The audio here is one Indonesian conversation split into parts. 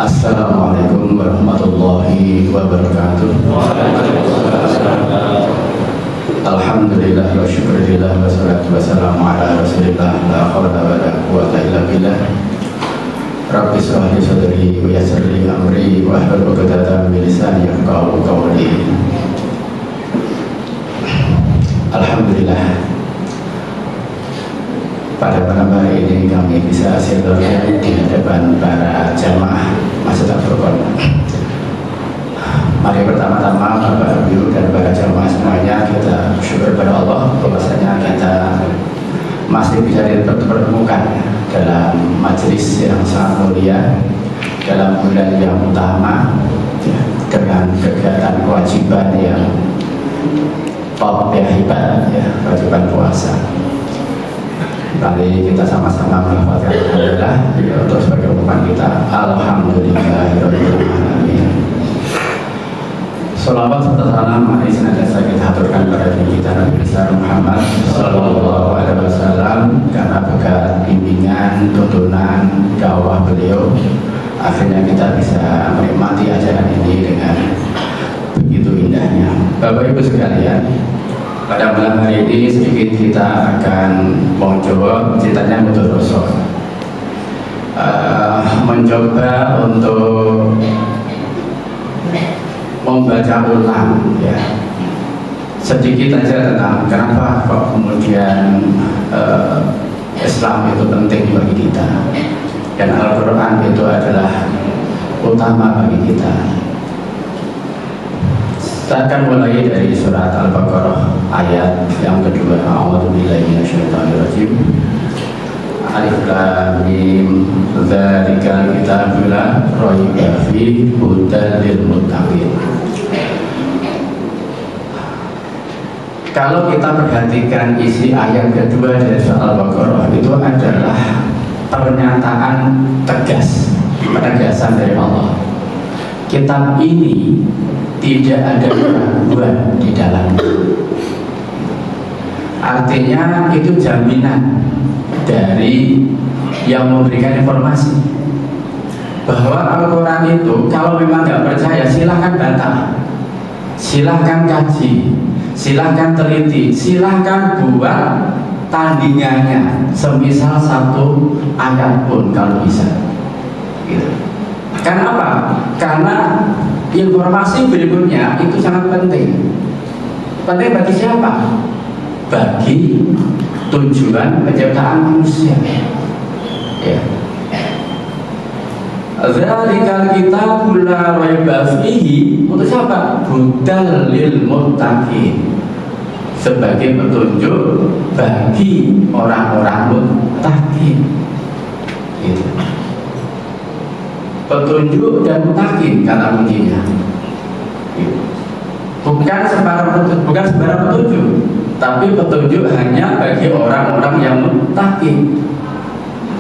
Assalamualaikum warahmatullahi wabarakatuh. Alhamdulillah wa syukurillah wa salatu wassalamu ala rasulillah la hawla wa la quwwata illa billah. Rabbi shrah li sadri wa yassir li amri wa hlul 'uqdatam min lisani yafqahu qawli. Alhamdulillah, pada malam hari ini kami bisa sirkulasi di hadapan para jamaah Masjid Al-Furqan. Mari pertama-tama Bapak Ibu dan para jamaah semuanya kita bersyukur kepada Allah bahwasanya kita masih bisa dipertemukan dalam majelis yang sangat mulia dalam bulan yang utama dengan kegiatan kewajiban yang top ya, hebat ya, kewajiban puasa. Mari kita sama-sama melafalkan alhamdulillah untuk sebagai umat kita. Alhamdulillahirabbil alamin. Shalawat serta salam mari senantiasa kita haturkan pada Nabi kita Nabi besar Muhammad sallallahu alaihi wasallam, karena berkat bimbingan, tuntunan, dakwah beliau akhirnya kita bisa menikmati ajaran ini dengan begitu indahnya. Bapak Ibu sekalian, pada malam hari ini sedikit kita akan mencoba ceritanya betul Rasul, mencoba untuk membaca ulang ya sedikit aja tentang kenapa kok kemudian Islam itu penting bagi kita dan Al-Quran itu adalah utama bagi kita. Kita akan mulai dari surat Al-Baqarah ayat yang kedua. A'udzubillahi minasyaitonirrajim. Alif lam mim, dzalikal kitabu la raiba fihi hudan lil muttaqin. Kalau kita perhatikan isi ayat kedua dari surat Al-Baqarah, itu adalah pernyataan tegas, penegasan dari Allah. Kitab ini tidak ada keraguan di dalamnya. Artinya itu jaminan dari yang memberikan informasi bahwa Al-Quran itu kalau memang nggak percaya silahkan bantah, silahkan kaji, silahkan teliti, silahkan buat tandingannya semisal satu ayat pun kalau bisa gitu. Karena apa? Karena informasi berikutnya itu sangat penting. Penting bagi siapa? Bagi tujuan penciptaan manusia. Ya. Dzalikal kitabu la raiba fihi, untuk siapa? Hudal lil muttaqin, sebagai petunjuk bagi orang-orang muttaqin. Gitu. Petunjuk dan muttaqin kata kuncinya. Gitu. Bukan sembarang petunjuk, tapi petunjuk hanya bagi orang-orang yang muttaqin.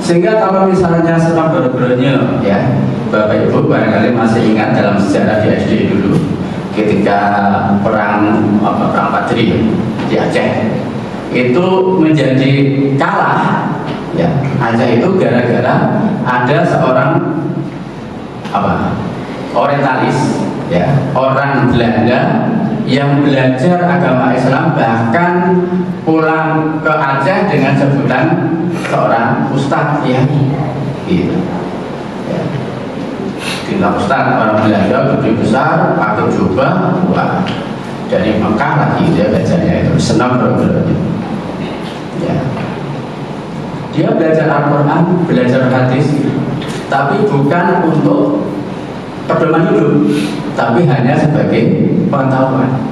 Sehingga kalau misalnya sebenarnya ya Bapak Ibu barangkali masih ingat dalam sejarah di SD dulu ketika perang Badri di Aceh itu menjadi kalah ya. Aceh itu gara-gara ada seorang orientalis ya, orang Belanda yang belajar agama Islam, bahkan pulang ke Aceh dengan sebutan seorang ustadz ya, gitu. Ya. Tinggal ustadz orang Belanda gede besar, pakai jubah, wah, dari Mekah lagi dia belajarnya itu senang berbelanja. Ya. Dia belajar Al-Quran, belajar hadis, tapi bukan untuk pedoman hidup, tapi hanya sebagai pengetahuan.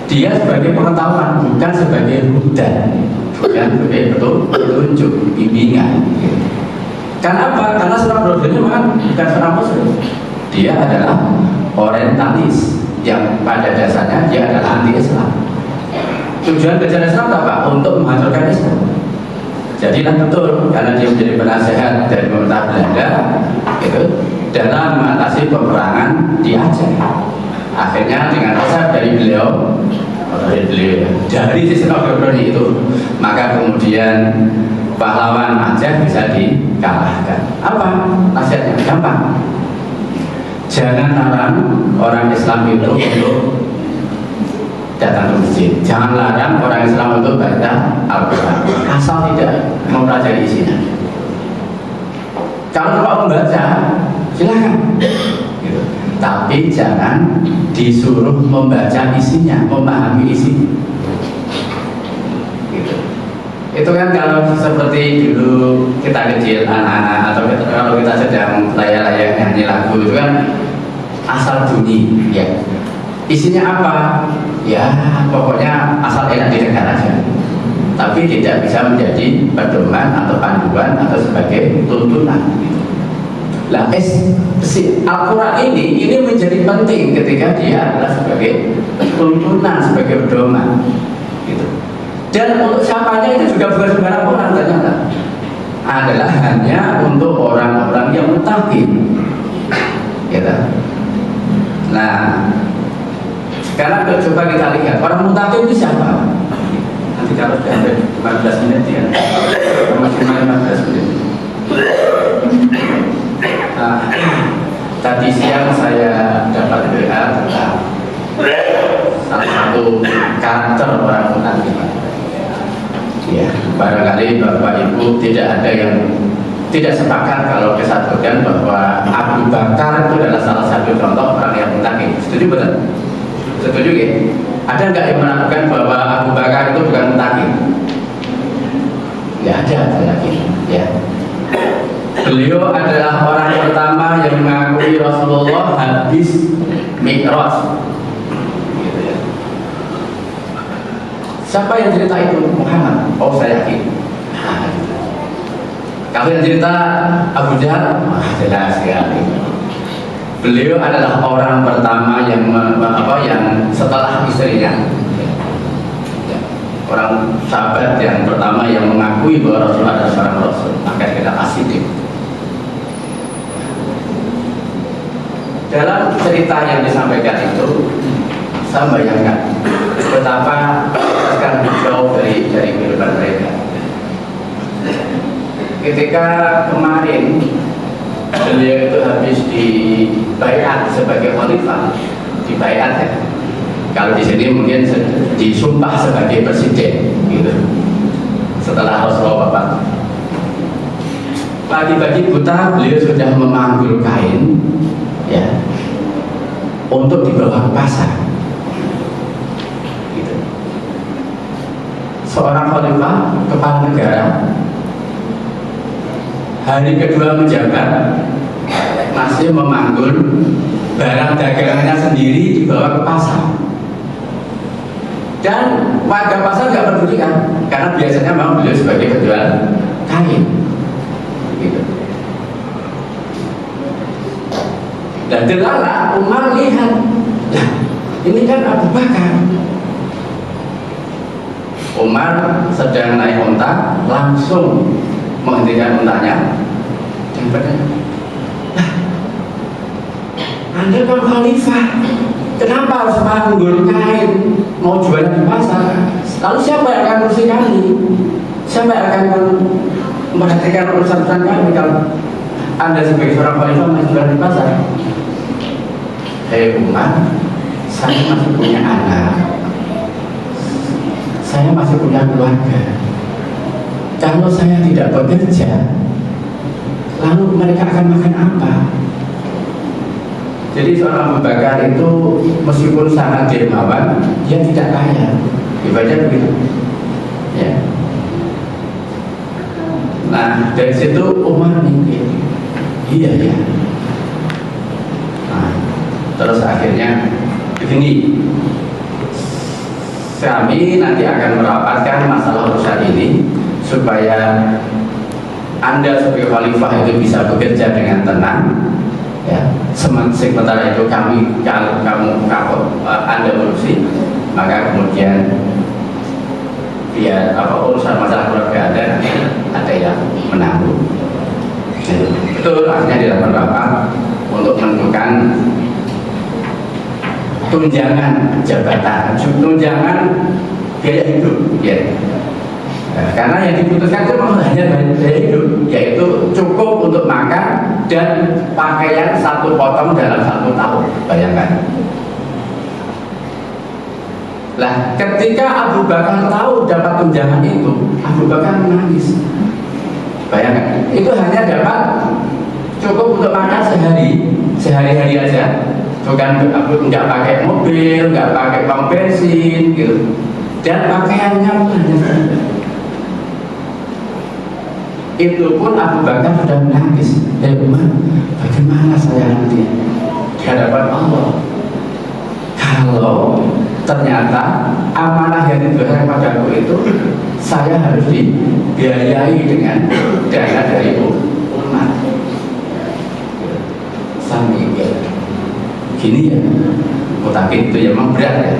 Dia sebagai pengetahuan, bukan sebagai hudan, bukan sebagai petunjuk, bimbingan. Karena apa? Karena seorang brodernya bukan seorang muslim. Dia adalah orientalis yang pada dasarnya dia adalah anti-Islam. Tujuan belajar Islam apa? Untuk menghancurkan Islam. Jadi betul karena dia menjadi penasehat dari pemerintah Belanda itu dalam mengatasi peperangan di Aceh. Akhirnya dengan resep dari beliau dari sistem ekonomi itu, maka kemudian pahlawan Aceh bisa dikalahkan. Apa nasihatnya? Gampang. Jangan larang orang Islam itu untuk datang ke masjid. Jangan larang orang Islam untuk baca Al-Quran asal tidak mempelajari isinya. Kalau mau membaca silakan gitu. Tapi jangan disuruh membaca isinya, memahami isinya gitu. Itu kan kalau seperti dulu kita kecil anak-anak, atau kalau kita sedang layak-layak nyanyi lagu itu kan asal bunyi ya. Isinya apa? Ya pokoknya asal enak didengar aja. Tapi tidak bisa menjadi pedoman atau panduan atau sebagai tuntunan. Nah, Al-Quran ini menjadi penting ketika dia adalah sebagai tuntunan, sebagai pedoman, gitu. Dan untuk siapanya itu juga bukan sembarang orang ternyata, adalah hanya untuk orang-orang yang mutakin, gitu. Nah, sekarang coba kita lihat orang mutakin itu siapa? Nanti kalau sudah ada 15 menit ya, maksimal 15 menit. Nah, tadi siang saya dapat WA tentang salah satu karakter orang mutakin. Ya, barangkali Bapak Ibu tidak ada yang tidak sepakat kalau kesatukan bahwa Abu Bakar itu adalah salah satu contoh orang yang mutakin. Setuju betul? Setuju ya? Ada nggak yang meragukan bahwa Abu Bakar itu bukan mutakin? Ya ada, saya yakin. Ya. Beliau adalah orang pertama yang mengakui Rasulullah habis Mi'raj. Gitu ya. Siapa yang cerita itu? Muhammad. Oh, saya yakin. Kalau yang cerita Abu Jahal, jelas sekali. Beliau adalah orang pertama yang yang setelah istrinya, orang sahabat yang pertama yang mengakui bahwa Rasulullah adalah seorang Rasul, maka kita As-Siddiq. Dalam cerita yang disampaikan itu, saya bayangkan betapa akan jauh dari kehidupan mereka. Ketika kemarin beliau itu habis dibaiat sebagai khalifah, dibaiat ya. Kalau di sini mungkin disumpah sebagai presiden, gitu. Setelah Rasulullah wafat, pagi-pagi buta beliau sudah memanggul kain, ya, untuk dibawa ke pasar. Gitu. Seorang khalifah, kepala negara, hari kedua menjabat masih memanggul barang dagangannya sendiri dibawa ke pasar, dan warga pasar nggak peduli kan, karena biasanya memang beliau sebagai penjual kain, gitu. Dan delala Umar lihat, nah, ini kan Abu Bakar. Umar sedang naik unta, langsung menghentikan untanya dan bertanya, nah, Anda kan khalifah, kenapa harus panggul kain mau jualan di pasar? Lalu siapa yang akan ngurusi kami? Siapa yang akan memperhatikan urusan-urusan kami kalau Anda sebagai seorang khalifah masih jualan di pasar? Hei Umar, saya masih punya anak, saya masih punya keluarga. Kalau saya tidak bekerja, lalu mereka akan makan apa? Jadi seorang Abu Bakar itu meskipun sangat dermawan, dia tidak kaya. Ibadah begitu. Ya. Nah, dari situ Umar mikir, iya ya. Nah, terus akhirnya begini, kami nanti akan merapatkan masalah urusan ini supaya Anda sebagai khalifah itu bisa bekerja dengan tenang, ya. Sementara itu Anda urusi, maka kemudian biar urusan masalah keluarga ada yang menanggung. Itu akhirnya dilakukan rapat untuk menentukan tunjangan jabatan, tunjangan biaya hidup, ya. Karena yang diputuskan itu memang hanya biaya hidup, yaitu cukup untuk makan dan pakaian satu potong dalam 1 tahun. Bayangkan. Lah, ketika Abu Bakar tahu dapat tunjangan itu, Abu Bakar menangis. Bayangkan, itu hanya dapat cukup untuk makan sehari-hari aja. Bukan nggak pakai mobil, nggak pakai pom bensin, gitu. Dan pakaiannya pun hanya sedikit. Itu pun Abu Bakar sudah menangis. Umar, bagaimana saya nanti di hadapan Allah kalau ternyata amanah yang diberikan padaku itu saya harus dibiayai dengan dana dari umat. Sampai gini ya, tapi itu ya memang berat ya.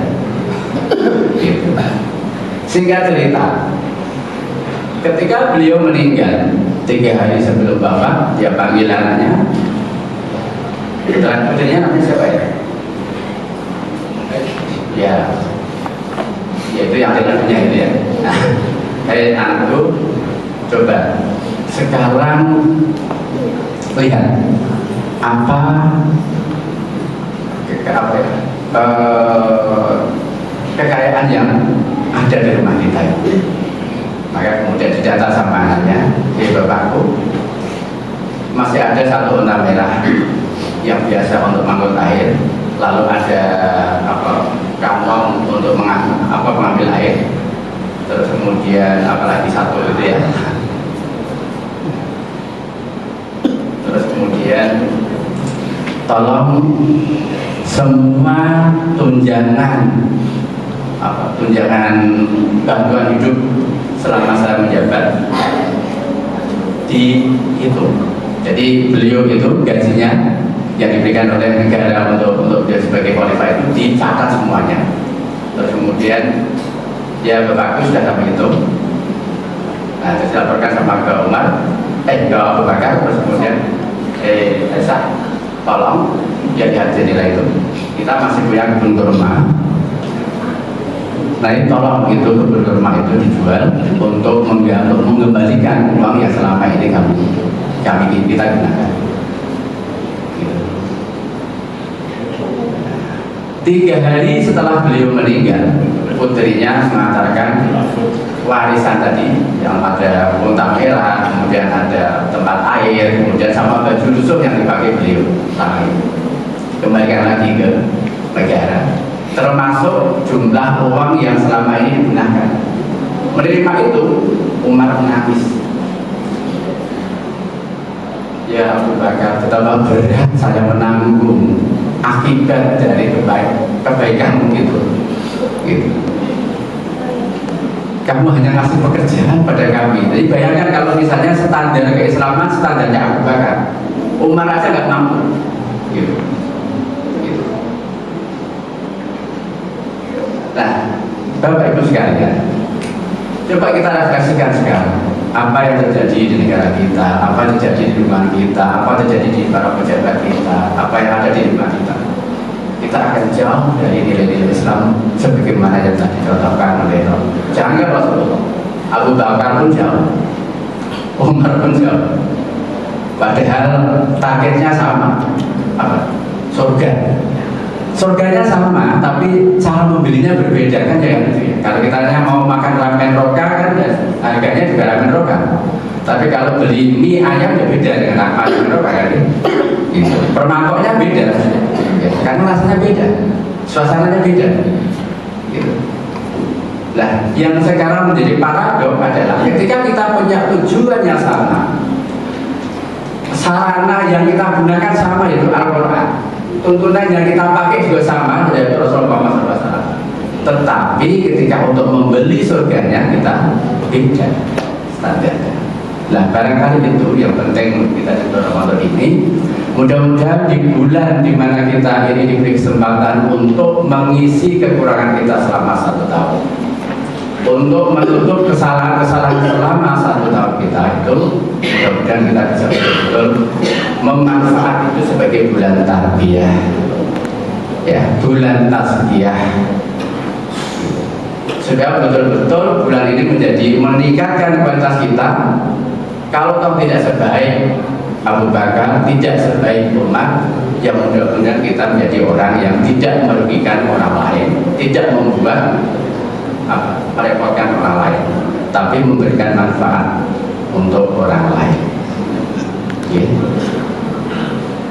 Gitu. Singkat cerita, ketika beliau meninggal 3 hari sebelum Bapak, dia panggil anaknya. Putrinya namanya siapa ya? Ya, itu yang dengarnya itu ya. Nah, anakku, coba sekarang lihat apa kekayaan yang ada di rumah kita itu. Maka kemudian didata sama anaknya, bapakku masih ada 1 unta merah yang biasa untuk mangkut air, lalu ada kantong untuk mengambil air, terus kemudian apalagi 1 itu ya, terus kemudian tolong semua tunjangan bantuan hidup selama saya menjabat di itu. Jadi beliau itu gajinya yang diberikan oleh negara untuk dia sebagai qualified itu dicatat semuanya. Terus kemudian ya bapakku sudah kami hitung. Nah, terus dilaporkan sama ke Umar, ke Abu Bakar, terus kemudian Aisyah, tolong ya dihajar nilai itu. Kita masih punya kebun kurma. Nah, ini tolong itu kebun kurma itu dijual untuk mengembalikan uang yang selama ini kita gunakan. 3 hari setelah beliau meninggal, putrinya mengantarkan warisan tadi yang ada unta merah, kemudian ada tempat air, kemudian sama baju lusuh yang dipakai beliau selama ini. Kembalikan lagi ke negara, termasuk jumlah uang yang selama ini digunakan. Menerima itu, Umar menangis. Ya Abu Bakar, betapa berat saya menanggung akibat dari kebaikan gitu. Kamu hanya ngasih pekerjaan pada kami. Jadi bayangkan kalau misalnya standar keislaman standarnya Abu Bakar, Umar aja nggak mampu. Gitu. Nah, Bapak Ibu sekalian, coba kita refleksikan sekarang apa yang terjadi di negara kita, apa yang terjadi di rumah kita, apa yang terjadi di para pejabat kita, apa yang ada di rumah kita. Kita akan jauh dari nilai-nilai Islam sebagaimana yang tadi dicontohkan oleh jangan Rasulullah. Abu Bakar pun jauh, Umar pun jauh. Padahal targetnya sama, apa? Surga. Surganya sama, tapi cara membelinya berbeda kan ya gitu ya. Kalau kita mau makan ramen roka kan harganya juga ramen roka. Tapi kalau beli mie ayam ya beda dengan ramen roka kan. Gitu. Permangkoknya beda, karena rasanya beda, suasananya beda. Gitu. Nah, yang sekarang menjadi paradok adalah ketika kita punya tujuan yang sama, sarana yang kita gunakan sama yaitu Al-Quran. Tuntunan yang kita pakai juga sama dari Rasulullah SAW. Tetapi ketika untuk membeli surganya kita beda standarnya. Nah, barangkali itu yang penting kita di Ramadan ini. Mudah-mudahan di bulan di mana kita ini diberi kesempatan untuk mengisi kekurangan kita selama 1 tahun, untuk menutup kesalahan-kesalahan selama 1 tahun kita itu, mudah-mudahan kita bisa betul-betul memanfaat itu sebagai bulan tarbiyah, ya, bulan tasbiyah, supaya betul-betul bulan ini menjadi meningkatkan kualitas kita. Kalau toh tidak sebaik Abu Bakar tidak sebaik Umar, yang mudah-mudahan kita menjadi orang yang tidak merugikan orang lain, tidak membuat merepotkan orang lain, tapi memberikan manfaat untuk orang lain. Ya.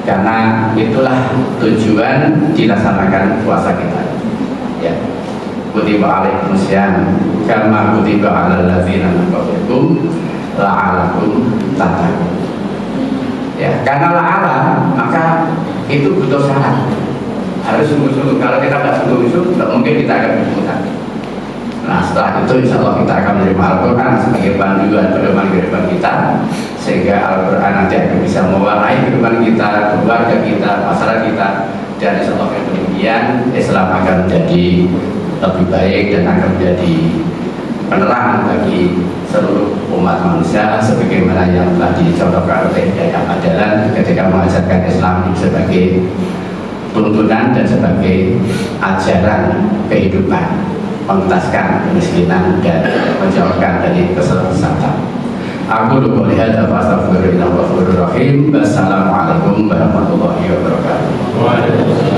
Karena itulah tujuan dilaksanakan puasa kita. Ya. Kutiba alaikumusiyam kama kutiba alal ladzina min qablikum la'alakum tattaqun. Ya, karena la'ala maka itu butuh syarat. Harus sungguh-sungguh. Kalau kita tidak sungguh-sungguh, tidak mungkin kita akan berputar. Nah, setelah itu insya Allah kita akan menerima Al-Quran sebagai panduan pedoman kehidupan kita, sehingga Al-Quran nanti akan bisa mewarnai kehidupan kita, keluarga kita, masyarakat kita, dan insya Allah demikian Islam akan menjadi lebih baik dan akan menjadi penerang bagi seluruh umat manusia, sebagaimana yang telah dicontohkan oleh Yahya Adalan ketika mengajarkan Islam sebagai tuntunan dan sebagai ajaran kehidupan, mengentaskan kemiskinan dan menjauhkan dari kesesatan. Aku lupa lihat apa astagfirullahaladzim. Wassalamualaikum warahmatullahi wabarakatuh.